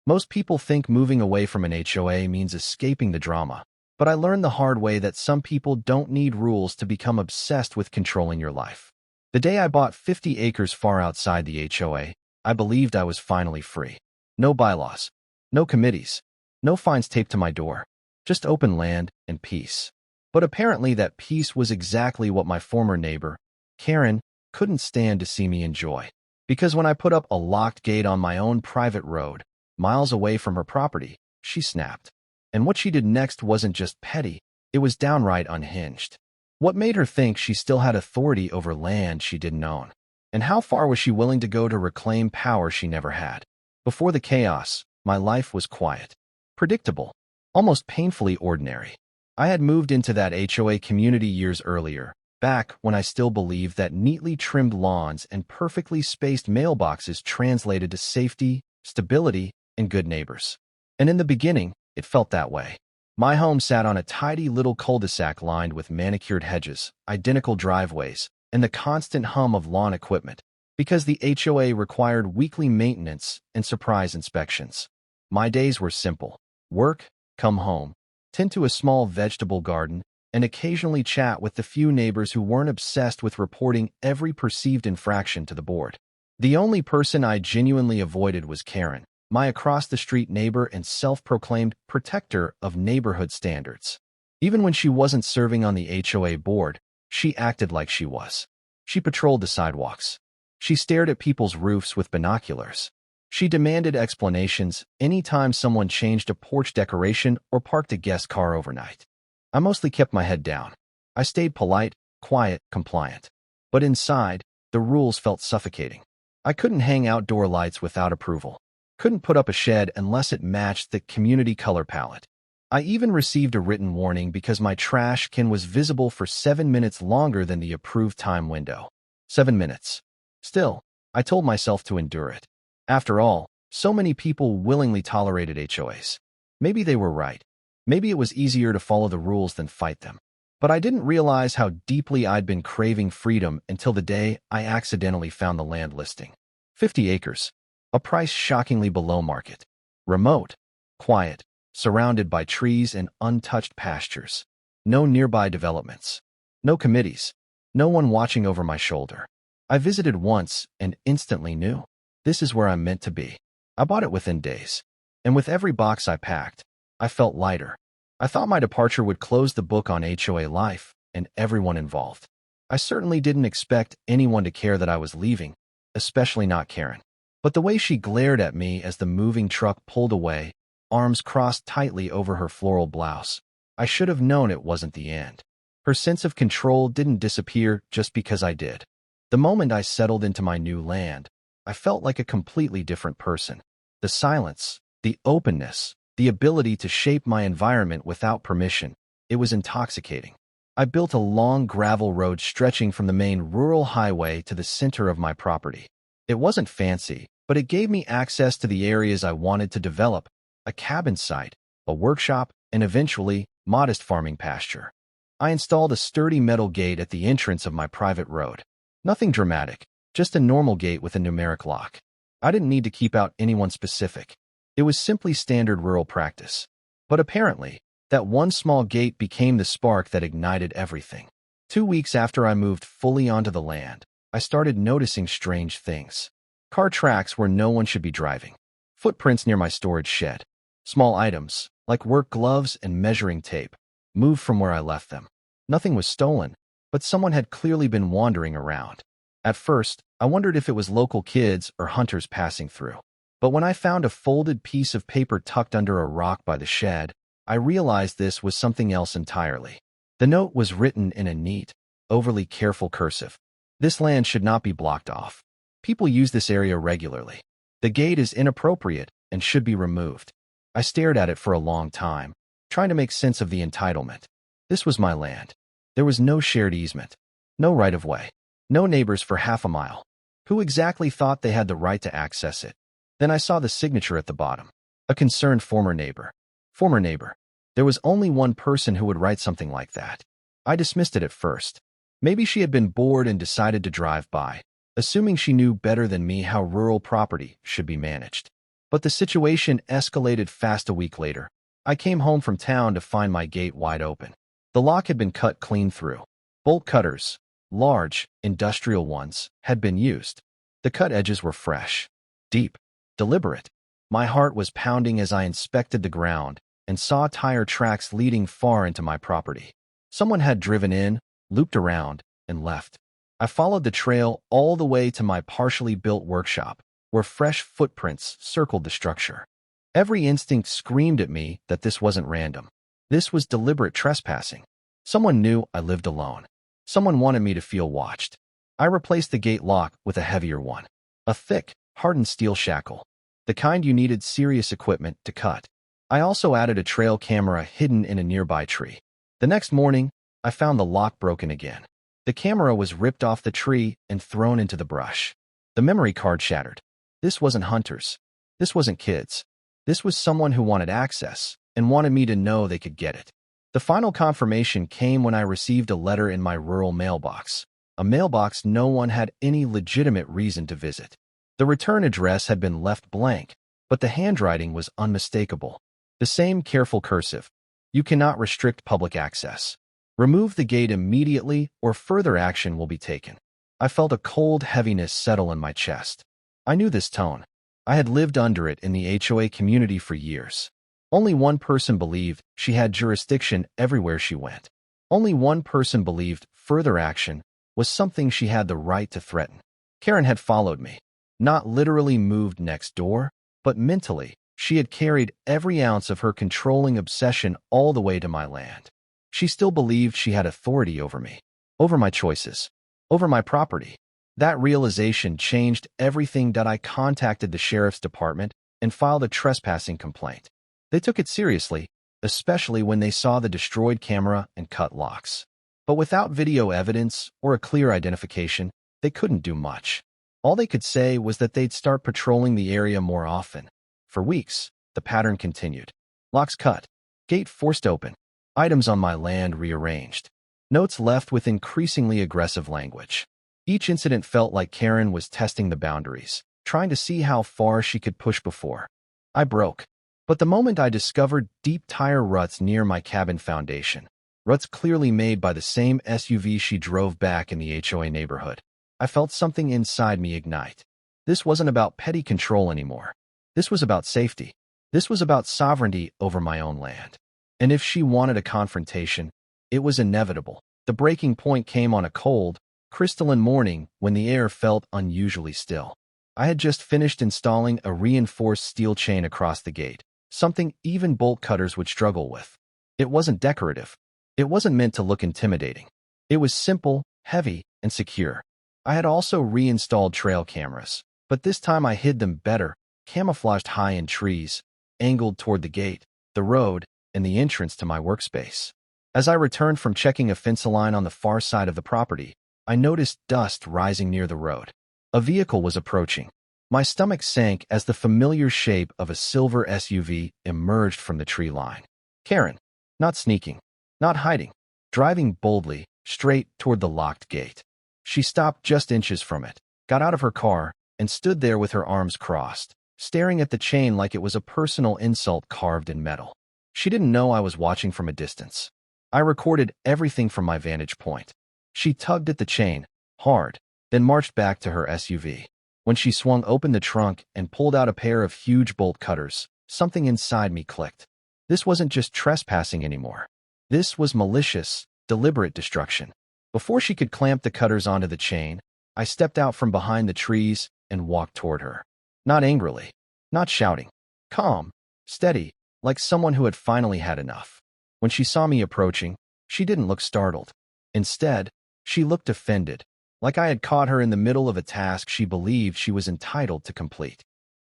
Most people think moving away from an HOA means escaping the drama, but I learned the hard way that some people don't need rules to become obsessed with controlling your life. The day I bought 50 acres far outside the HOA, I believed I was finally free. No bylaws, no committees, no fines taped to my door, just open land and peace. But apparently that peace was exactly what my former neighbor, Karen, couldn't stand to see me enjoy. Because when I put up a locked gate on my own private road, miles away from her property, she snapped. And what she did next wasn't just petty, it was downright unhinged. What made her think she still had authority over land she didn't own? And how far was she willing to go to reclaim power she never had? Before the chaos, my life was quiet, predictable, almost painfully ordinary. I had moved into that HOA community years earlier, back when I still believed that neatly trimmed lawns and perfectly spaced mailboxes translated to safety, stability, and good neighbors. And in the beginning, it felt that way. My home sat on a tidy little cul-de-sac lined with manicured hedges, identical driveways, and the constant hum of lawn equipment, because the HOA required weekly maintenance and surprise inspections. My days were simple. Work, come home, tend to a small vegetable garden, and occasionally chat with the few neighbors who weren't obsessed with reporting every perceived infraction to the board. The only person I genuinely avoided was Karen, my across-the-street neighbor and self-proclaimed protector of neighborhood standards. Even when she wasn't serving on the HOA board, she acted like she was. She patrolled the sidewalks. She stared at people's roofs with binoculars. She demanded explanations anytime someone changed a porch decoration or parked a guest car overnight. I mostly kept my head down. I stayed polite, quiet, compliant. But inside, the rules felt suffocating. I couldn't hang outdoor lights without approval. Couldn't put up a shed unless it matched the community color palette. I even received a written warning because my trash can was visible for 7 minutes longer than the approved time window. 7 minutes. Still, I told myself to endure it. After all, so many people willingly tolerated HOAs. Maybe they were right. Maybe it was easier to follow the rules than fight them. But I didn't realize how deeply I'd been craving freedom until the day I accidentally found the land listing. 50 acres. A price shockingly below market. Remote. Quiet. Surrounded by trees and untouched pastures. No nearby developments. No committees. No one watching over my shoulder. I visited once and instantly knew. This is where I'm meant to be. I bought it within days. And with every box I packed, I felt lighter. I thought my departure would close the book on HOA life and everyone involved. I certainly didn't expect anyone to care that I was leaving, especially not Karen. But the way she glared at me as the moving truck pulled away, arms crossed tightly over her floral blouse, I should have known it wasn't the end. Her sense of control didn't disappear just because I did. The moment I settled into my new land, I felt like a completely different person. The silence, the openness, the ability to shape my environment without permission, it was intoxicating. I built a long gravel road stretching from the main rural highway to the center of my property. It wasn't fancy, but it gave me access to the areas I wanted to develop, a cabin site, a workshop, and eventually, modest farming pasture. I installed a sturdy metal gate at the entrance of my private road. Nothing dramatic, just a normal gate with a numeric lock. I didn't need to keep out anyone specific. It was simply standard rural practice. But apparently, that one small gate became the spark that ignited everything. 2 weeks after I moved fully onto the land, I started noticing strange things. Car tracks where no one should be driving. Footprints near my storage shed. Small items, like work gloves and measuring tape, moved from where I left them. Nothing was stolen, but someone had clearly been wandering around. At first, I wondered if it was local kids or hunters passing through. But when I found a folded piece of paper tucked under a rock by the shed, I realized this was something else entirely. The note was written in a neat, overly careful cursive. This land should not be blocked off. People use this area regularly. The gate is inappropriate and should be removed. I stared at it for a long time, trying to make sense of the entitlement. This was my land. There was no shared easement, no right-of-way, no neighbors for half a mile. Who exactly thought they had the right to access it? Then I saw the signature at the bottom. A concerned former neighbor. Former neighbor. There was only one person who would write something like that. I dismissed it at first. Maybe she had been bored and decided to drive by, assuming she knew better than me how rural property should be managed. But the situation escalated fast. A week later, I came home from town to find my gate wide open. The lock had been cut clean through. Bolt cutters, large, industrial ones, had been used. The cut edges were fresh, deep, deliberate. My heart was pounding as I inspected the ground and saw tire tracks leading far into my property. Someone had driven in, looped around, and left. I followed the trail all the way to my partially built workshop, where fresh footprints circled the structure. Every instinct screamed at me that this wasn't random. This was deliberate trespassing. Someone knew I lived alone. Someone wanted me to feel watched. I replaced the gate lock with a heavier one. A thick, hardened steel shackle. The kind you needed serious equipment to cut. I also added a trail camera hidden in a nearby tree. The next morning, I found the lock broken again. The camera was ripped off the tree and thrown into the brush. The memory card shattered. This wasn't hunters. This wasn't kids. This was someone who wanted access and wanted me to know they could get it. The final confirmation came when I received a letter in my rural mailbox, a mailbox no one had any legitimate reason to visit. The return address had been left blank, but the handwriting was unmistakable. The same careful cursive. You cannot restrict public access. Remove the gate immediately or further action will be taken. I felt a cold heaviness settle in my chest. I knew this tone. I had lived under it in the HOA community for years. Only one person believed she had jurisdiction everywhere she went. Only one person believed further action was something she had the right to threaten. Karen had followed me. Not literally moved next door, but mentally, she had carried every ounce of her controlling obsession all the way to my land. She still believed she had authority over me, over my choices, over my property. That realization changed everything. I contacted the sheriff's department and filed a trespassing complaint. They took it seriously, especially when they saw the destroyed camera and cut locks. But without video evidence or a clear identification, they couldn't do much. All they could say was that they'd start patrolling the area more often. For weeks, the pattern continued. Locks cut, gate forced open, items on my land rearranged, notes left with increasingly aggressive language. Each incident felt like Karen was testing the boundaries, trying to see how far she could push before I broke. But the moment I discovered deep tire ruts near my cabin foundation, ruts clearly made by the same SUV she drove back in the HOA neighborhood, I felt something inside me ignite. This wasn't about petty control anymore. This was about safety. This was about sovereignty over my own land. And if she wanted a confrontation, it was inevitable. The breaking point came on a cold, crystalline morning when the air felt unusually still. I had just finished installing a reinforced steel chain across the gate, something even bolt cutters would struggle with. It wasn't decorative. It wasn't meant to look intimidating. It was simple, heavy, and secure. I had also reinstalled trail cameras, but this time I hid them better, camouflaged high in trees, angled toward the gate, the road, and the entrance to my workspace. As I returned from checking a fence line on the far side of the property, I noticed dust rising near the road. A vehicle was approaching. My stomach sank as the familiar shape of a silver SUV emerged from the tree line. Karen, not sneaking, not hiding, driving boldly, straight toward the locked gate. She stopped just inches from it, got out of her car, and stood there with her arms crossed, staring at the chain like it was a personal insult carved in metal. She didn't know I was watching from a distance. I recorded everything from my vantage point. She tugged at the chain, hard, then marched back to her SUV. When she swung open the trunk and pulled out a pair of huge bolt cutters, something inside me clicked. This wasn't just trespassing anymore. This was malicious, deliberate destruction. Before she could clamp the cutters onto the chain, I stepped out from behind the trees and walked toward her. Not angrily, not shouting. Calm, steady, like someone who had finally had enough. When she saw me approaching, she didn't look startled. Instead, she looked offended, like I had caught her in the middle of a task she believed she was entitled to complete.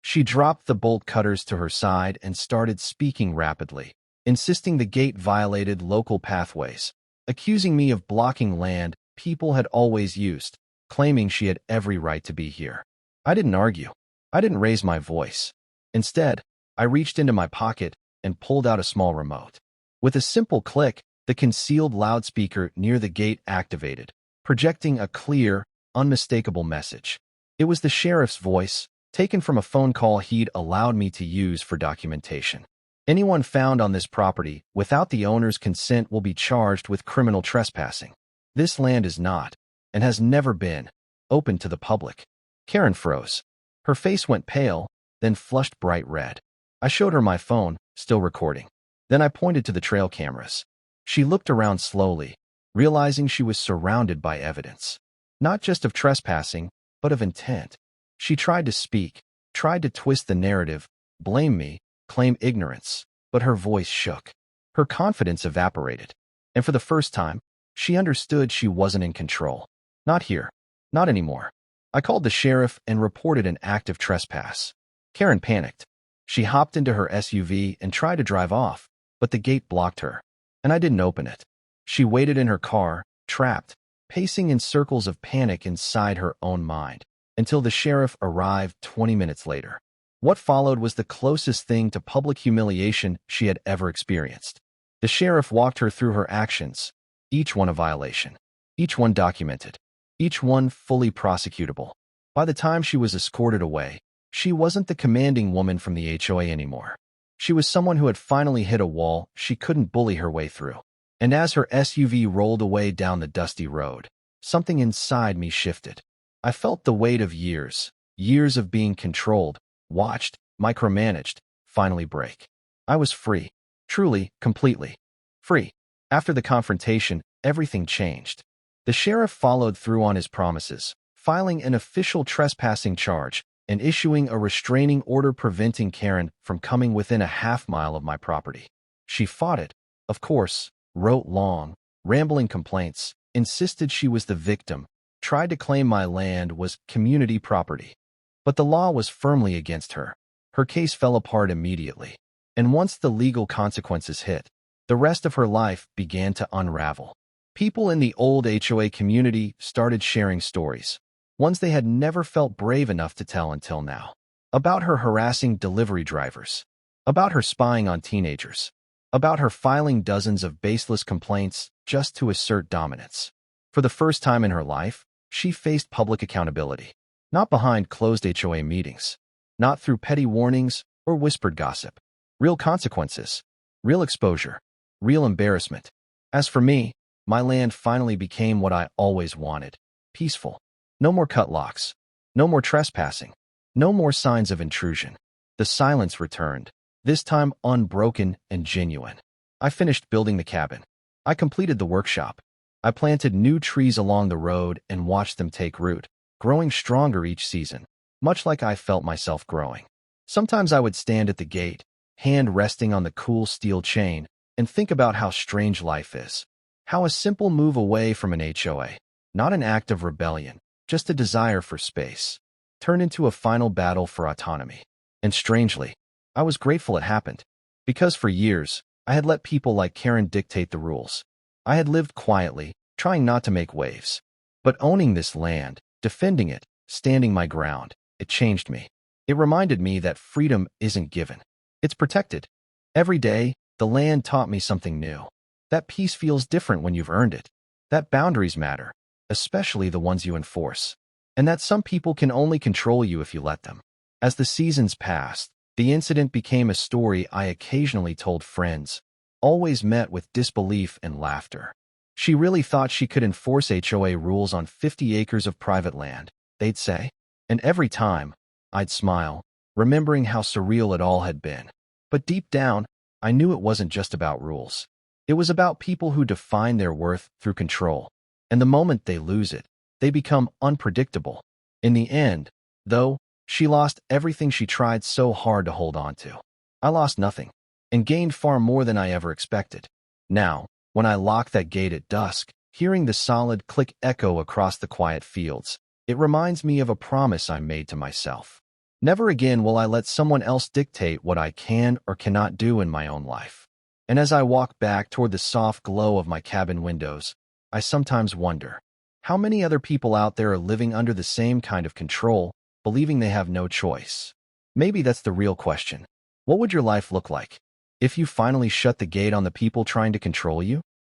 She dropped the bolt cutters to her side and started speaking rapidly, insisting the gate violated local pathways, accusing me of blocking land people had always used, claiming she had every right to be here. I didn't argue. I didn't raise my voice. Instead, I reached into my pocket and pulled out a small remote. With a simple click, the concealed loudspeaker near the gate activated, projecting a clear, unmistakable message. It was the sheriff's voice, taken from a phone call he'd allowed me to use for documentation. Anyone found on this property without the owner's consent will be charged with criminal trespassing. This land is not, and has never been, open to the public. Karen froze. Her face went pale, then flushed bright red. I showed her my phone, still recording. Then I pointed to the trail cameras. She looked around slowly, realizing she was surrounded by evidence. Not just of trespassing, but of intent. She tried to speak, tried to twist the narrative, blame me, claim ignorance, but her voice shook. Her confidence evaporated. And for the first time, she understood she wasn't in control. Not here. Not anymore. I called the sheriff and reported an active trespass. Karen panicked. She hopped into her SUV and tried to drive off, but the gate blocked her, and I didn't open it. She waited in her car, trapped, pacing in circles of panic inside her own mind, until the sheriff arrived 20 minutes later. What followed was the closest thing to public humiliation she had ever experienced. The sheriff walked her through her actions, each one a violation, each one documented, each one fully prosecutable. By the time she was escorted away, she wasn't the commanding woman from the HOA anymore. She was someone who had finally hit a wall she couldn't bully her way through. And as her SUV rolled away down the dusty road, something inside me shifted. I felt the weight of years of being controlled, watched, micromanaged, finally break. I was free. Truly, completely free. After the confrontation, everything changed. The sheriff followed through on his promises, filing an official trespassing charge and issuing a restraining order preventing Karen from coming within a half-mile of my property. She fought it, of course, wrote long, rambling complaints, insisted she was the victim, tried to claim my land was community property. But the law was firmly against her. Her case fell apart immediately. And once the legal consequences hit, the rest of her life began to unravel. People in the old HOA community started sharing stories, ones they had never felt brave enough to tell until now. About her harassing delivery drivers, about her spying on teenagers, about her filing dozens of baseless complaints just to assert dominance. For the first time in her life, she faced public accountability, not behind closed HOA meetings, not through petty warnings or whispered gossip. Real consequences, real exposure, real embarrassment. As for me, my land finally became what I always wanted, peaceful. No more cut locks, no more trespassing, no more signs of intrusion. The silence returned, this time unbroken and genuine. I finished building the cabin. I completed the workshop. I planted new trees along the road and watched them take root, growing stronger each season, much like I felt myself growing. Sometimes I would stand at the gate, hand resting on the cool steel chain, and think about how strange life is. How a simple move away from an HOA, not an act of rebellion, just a desire for space, turned into a final battle for autonomy. And strangely, I was grateful it happened, because for years, I had let people like Karen dictate the rules. I had lived quietly, trying not to make waves. But owning this land, defending it, standing my ground, it changed me. It reminded me that freedom isn't given. It's protected. Every day, the land taught me something new. That peace feels different when you've earned it. That boundaries matter, especially the ones you enforce. And that some people can only control you if you let them. As the seasons passed, the incident became a story I occasionally told friends, always met with disbelief and laughter. She really thought she could enforce HOA rules on 50 acres of private land, they'd say. And every time, I'd smile, remembering how surreal it all had been. But deep down, I knew it wasn't just about rules. It was about people who define their worth through control. And the moment they lose it, they become unpredictable. In the end, though, she lost everything she tried so hard to hold on to. I lost nothing, and gained far more than I ever expected. Now, when I lock that gate at dusk, hearing the solid click echo across the quiet fields, it reminds me of a promise I made to myself. Never again will I let someone else dictate what I can or cannot do in my own life. And as I walk back toward the soft glow of my cabin windows, I sometimes wonder, how many other people out there are living under the same kind of control, believing they have no choice? Maybe that's the real question. What would your life look like if you finally shut the gate on the people trying to control you?